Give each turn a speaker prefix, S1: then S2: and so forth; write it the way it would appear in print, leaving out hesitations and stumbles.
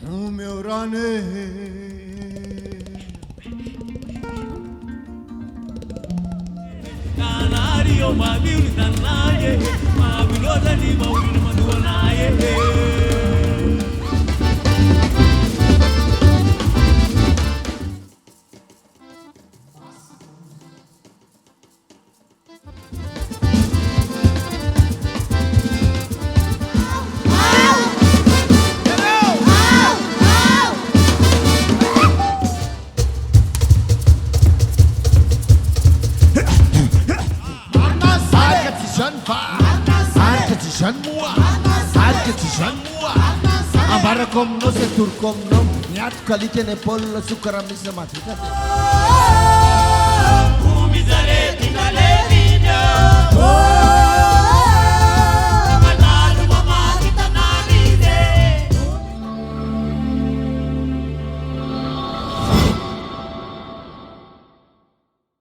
S1: O meu rane
S2: Nanario mabiul nanaye mabiloda ni mawin maduanaye
S1: Ambarakom no se turkom no Nyat kali kene pol sukara misna mati